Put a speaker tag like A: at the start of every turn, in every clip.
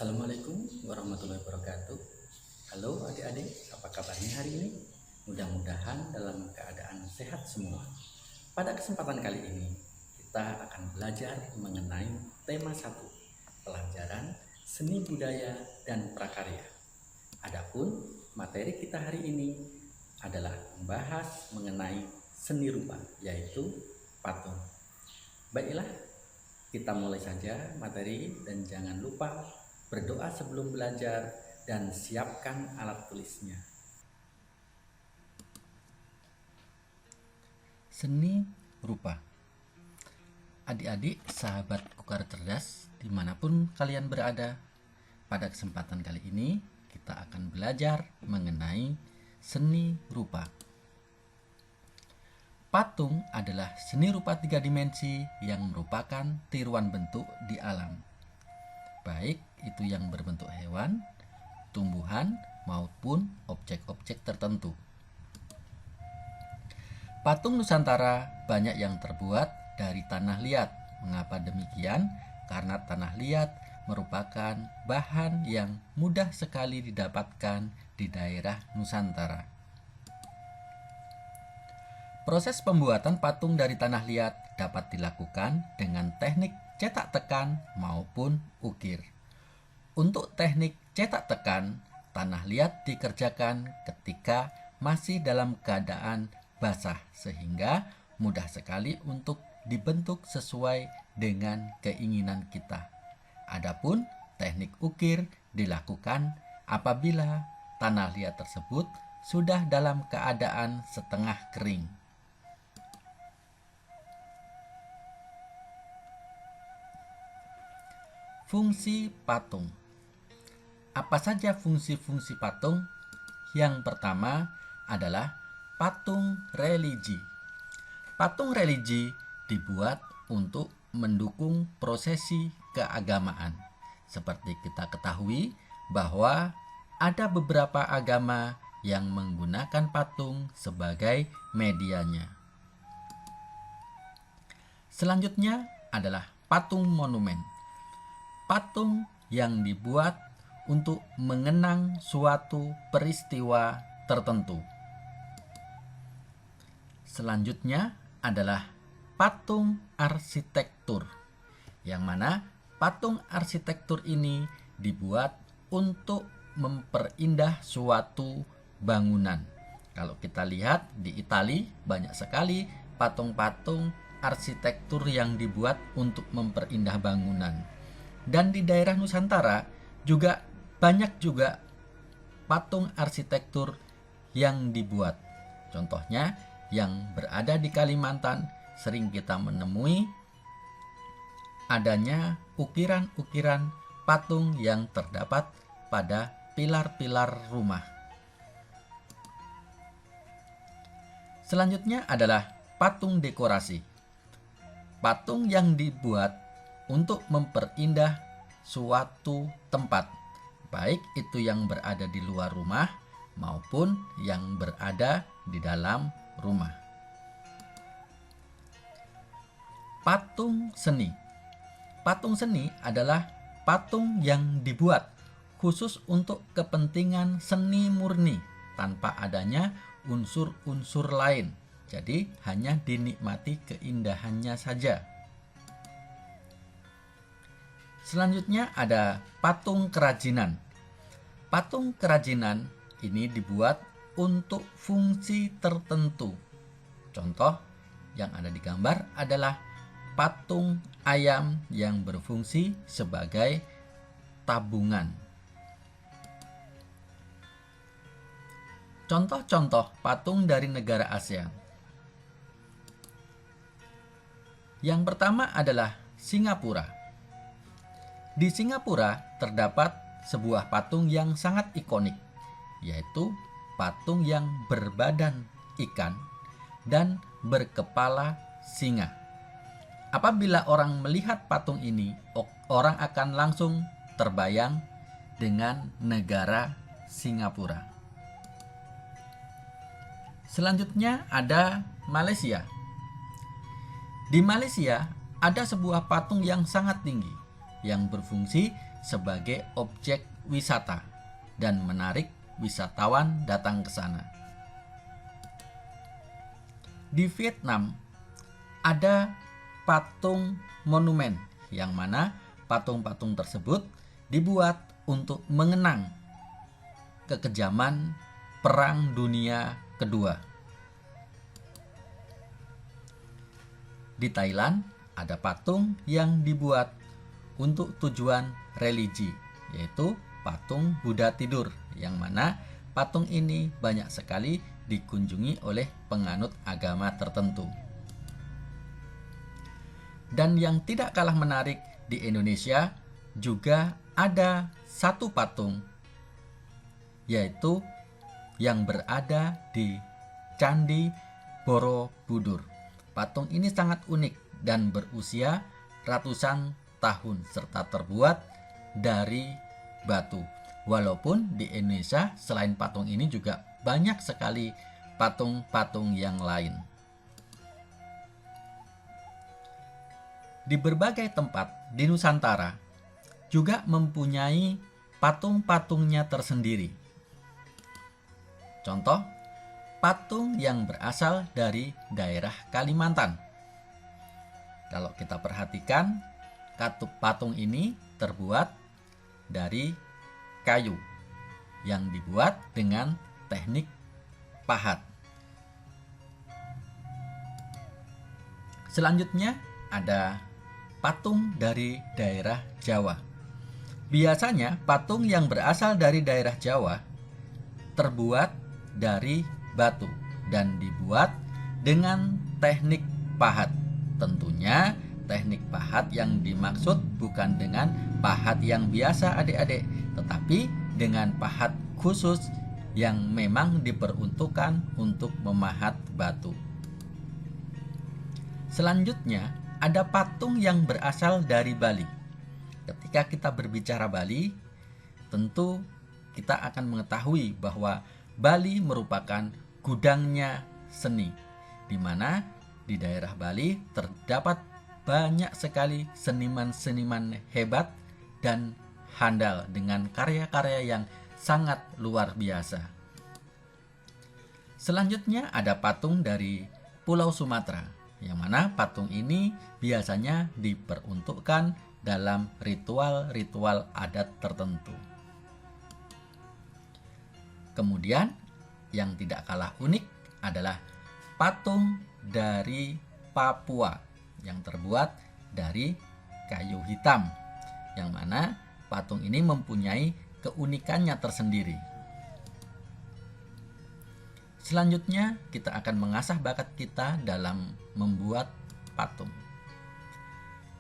A: Assalamualaikum warahmatullahi wabarakatuh. Halo adik-adik, apa kabarnya hari ini? Mudah-mudahan dalam keadaan sehat semua. Pada kesempatan kali ini, kita akan belajar mengenai tema 1, pelajaran seni budaya dan prakarya. Adapun materi kita hari ini adalah membahas mengenai seni rupa, yaitu patung. Baiklah, kita mulai saja materi dan jangan lupa berdoa sebelum belajar dan siapkan alat tulisnya.
B: Seni rupa. Adik-adik, sahabat Kukar Cerdas, dimanapun kalian berada, pada kesempatan kali ini kita akan belajar mengenai seni rupa. Patung adalah seni rupa 3 dimensi yang merupakan tiruan bentuk di alam, baik itu yang berbentuk hewan, tumbuhan, maupun objek-objek tertentu. Patung Nusantara banyak yang terbuat dari tanah liat. Mengapa demikian? Karena tanah liat merupakan bahan yang mudah sekali didapatkan di daerah Nusantara. Proses pembuatan patung dari tanah liat dapat dilakukan dengan teknik cetak tekan maupun ukir. Untuk teknik cetak tekan, tanah liat dikerjakan ketika masih dalam keadaan basah sehingga mudah sekali untuk dibentuk sesuai dengan keinginan kita. Adapun teknik ukir dilakukan apabila tanah liat tersebut sudah dalam keadaan setengah kering. Fungsi patung. Apa saja fungsi-fungsi patung? Yang pertama adalah patung religi. Patung religi dibuat untuk mendukung prosesi keagamaan. Seperti kita ketahui bahwa ada beberapa agama yang menggunakan patung sebagai medianya. Selanjutnya adalah patung monumen. Patung yang dibuat untuk mengenang suatu peristiwa tertentu. Selanjutnya adalah patung arsitektur, yang mana patung arsitektur ini dibuat untuk memperindah suatu bangunan. Kalau kita lihat di Italia banyak sekali patung-patung arsitektur yang dibuat untuk memperindah bangunan. Dan di daerah Nusantara juga banyak juga patung arsitektur yang dibuat. Contohnya yang berada di Kalimantan sering kita menemui adanya ukiran-ukiran patung yang terdapat pada pilar-pilar rumah. Selanjutnya adalah patung dekorasi. Patung yang dibuat untuk memperindah suatu tempat, baik itu yang berada di luar rumah maupun yang berada di dalam rumah. Patung seni. Patung seni adalah patung yang dibuat khusus untuk kepentingan seni murni tanpa adanya unsur-unsur lain. Jadi hanya dinikmati keindahannya saja. Selanjutnya ada patung kerajinan. Patung kerajinan ini dibuat untuk fungsi tertentu. Contoh yang ada di gambar adalah patung ayam yang berfungsi sebagai tabungan. Contoh-contoh patung dari negara ASEAN. Yang pertama adalah Singapura. Di Singapura terdapat sebuah patung yang sangat ikonik, yaitu patung yang berbadan ikan dan berkepala singa. Apabila orang melihat patung ini, orang akan langsung terbayang dengan negara Singapura. Selanjutnya ada Malaysia. Di Malaysia ada sebuah patung yang sangat tinggi yang berfungsi sebagai objek wisata dan menarik wisatawan datang ke sana. Di Vietnam ada patung monumen yang mana patung-patung tersebut dibuat untuk mengenang kekejaman Perang Dunia Kedua. Di Thailand ada patung yang dibuat untuk tujuan religi, yaitu patung Buddha tidur, yang mana patung ini banyak sekali dikunjungi oleh penganut agama tertentu. Dan yang tidak kalah menarik, di Indonesia juga ada satu patung, yaitu yang berada di Candi Borobudur. Patung ini sangat unik dan berusia ratusan tahun serta terbuat dari batu. Walaupun di Indonesia selain patung ini juga banyak sekali patung-patung yang lain. Di berbagai tempat di Nusantara juga mempunyai patung-patungnya tersendiri. Contoh, patung yang berasal dari daerah Kalimantan. Kalau kita perhatikan, patung ini terbuat dari kayu yang dibuat dengan teknik pahat. Selanjutnya ada patung dari daerah Jawa. Biasanya patung yang berasal dari daerah Jawa terbuat dari batu dan dibuat dengan teknik pahat. Tentunya teknik pahat yang dimaksud bukan dengan pahat yang biasa adik-adik, tetapi dengan pahat khusus yang memang diperuntukkan untuk memahat batu. Selanjutnya ada patung yang berasal dari Bali. Ketika kita berbicara Bali, tentu kita akan mengetahui bahwa Bali merupakan gudangnya seni, di mana di daerah Bali terdapat banyak sekali seniman-seniman hebat dan handal dengan karya-karya yang sangat luar biasa. Selanjutnya ada patung dari Pulau Sumatera, yang mana patung ini biasanya diperuntukkan dalam ritual-ritual adat tertentu. Kemudian yang tidak kalah unik adalah patung dari Papua yang terbuat dari kayu hitam, yang mana patung ini mempunyai keunikannya tersendiri. Selanjutnya kita akan mengasah bakat kita dalam membuat patung.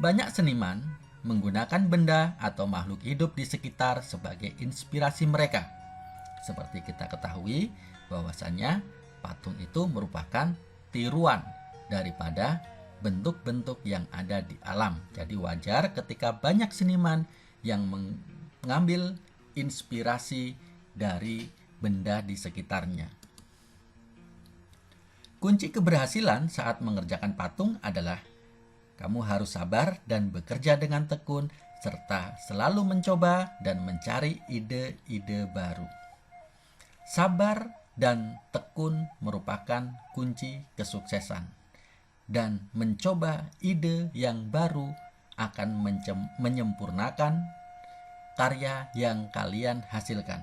B: Banyak seniman menggunakan benda atau makhluk hidup di sekitar sebagai inspirasi mereka. Seperti kita ketahui bahwasannya patung itu merupakan tiruan daripada bentuk-bentuk yang ada di alam. Jadi wajar ketika banyak seniman yang mengambil inspirasi dari benda di sekitarnya. Kunci keberhasilan saat mengerjakan patung adalah kamu harus sabar dan bekerja dengan tekun, serta selalu mencoba dan mencari ide-ide baru. Sabar dan tekun merupakan kunci kesuksesan, dan mencoba ide yang baru akan menyempurnakan karya yang kalian hasilkan.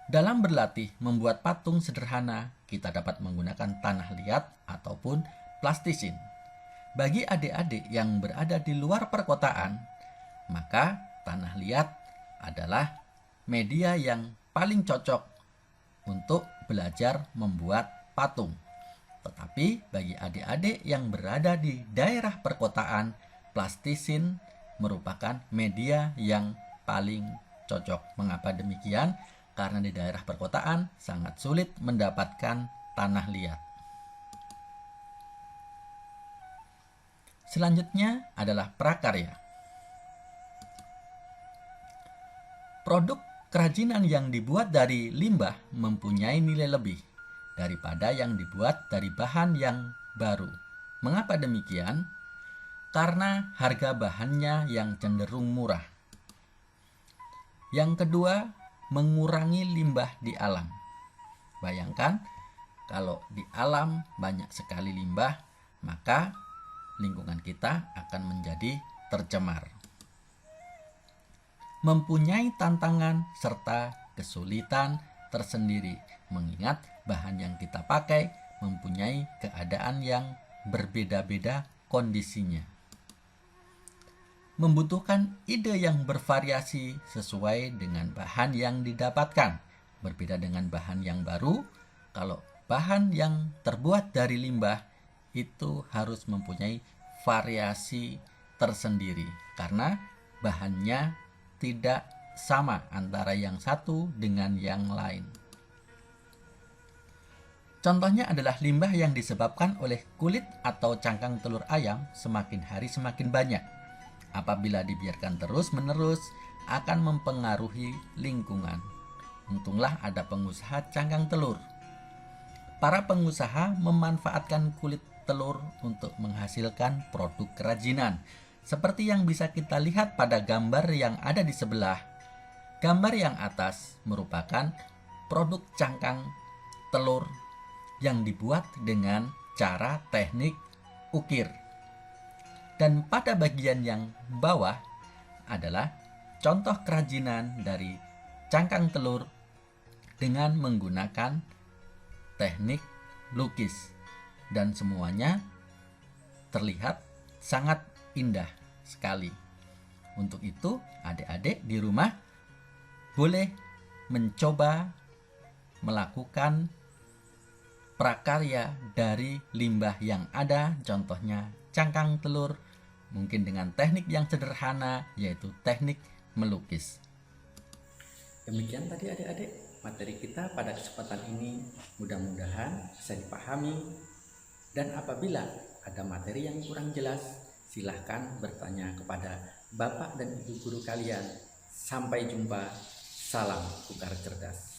B: Dalam berlatih membuat patung sederhana, kita dapat menggunakan tanah liat ataupun plastisin. Bagi adik-adik yang berada di luar perkotaan, maka tanah liat adalah media yang paling cocok untuk belajar membuat patung. Tetapi bagi adik-adik yang berada di daerah perkotaan, plastisin merupakan media yang paling cocok. Mengapa demikian? Karena di daerah perkotaan sangat sulit mendapatkan tanah liat. Selanjutnya adalah prakarya. Produk kerajinan yang dibuat dari limbah mempunyai nilai lebih daripada yang dibuat dari bahan yang baru. Mengapa demikian? karena harga bahannya yang cenderung murah. Yang kedua, mengurangi limbah di alam. Bayangkan kalau di alam banyak sekali limbah, maka lingkungan kita akan menjadi tercemar. Mempunyai tantangan serta kesulitan tersendiri, mengingat bahan yang kita pakai mempunyai keadaan yang berbeda-beda kondisinya. Membutuhkan ide yang bervariasi sesuai dengan bahan yang didapatkan. Berbeda dengan bahan yang baru, kalau bahan yang terbuat dari limbah itu harus mempunyai variasi tersendiri karena bahannya tidak sama antara yang satu dengan yang lain. Contohnya adalah limbah yang disebabkan oleh kulit atau cangkang telur ayam semakin hari semakin banyak. Apabila dibiarkan terus-menerus akan mempengaruhi lingkungan. Untunglah ada pengusaha cangkang telur. Para pengusaha memanfaatkan kulit telur untuk menghasilkan produk kerajinan. Seperti yang bisa kita lihat pada gambar yang ada di sebelah. Gambar yang atas merupakan produk cangkang telur yang dibuat dengan cara teknik ukir. Dan pada bagian yang bawah adalah contoh kerajinan dari cangkang telur dengan menggunakan teknik lukis. Dan semuanya terlihat sangat indah sekali. Untuk itu, adik-adik di rumah boleh mencoba melakukan prakarya dari limbah yang ada, contohnya cangkang telur, mungkin dengan teknik yang sederhana, yaitu teknik melukis.
A: Demikian tadi adik-adik materi kita pada kesempatan ini, mudah-mudahan bisa dipahami. Dan apabila ada materi yang kurang jelas, silahkan bertanya kepada Bapak dan Ibu guru kalian. Sampai jumpa, salam tukar cerdas.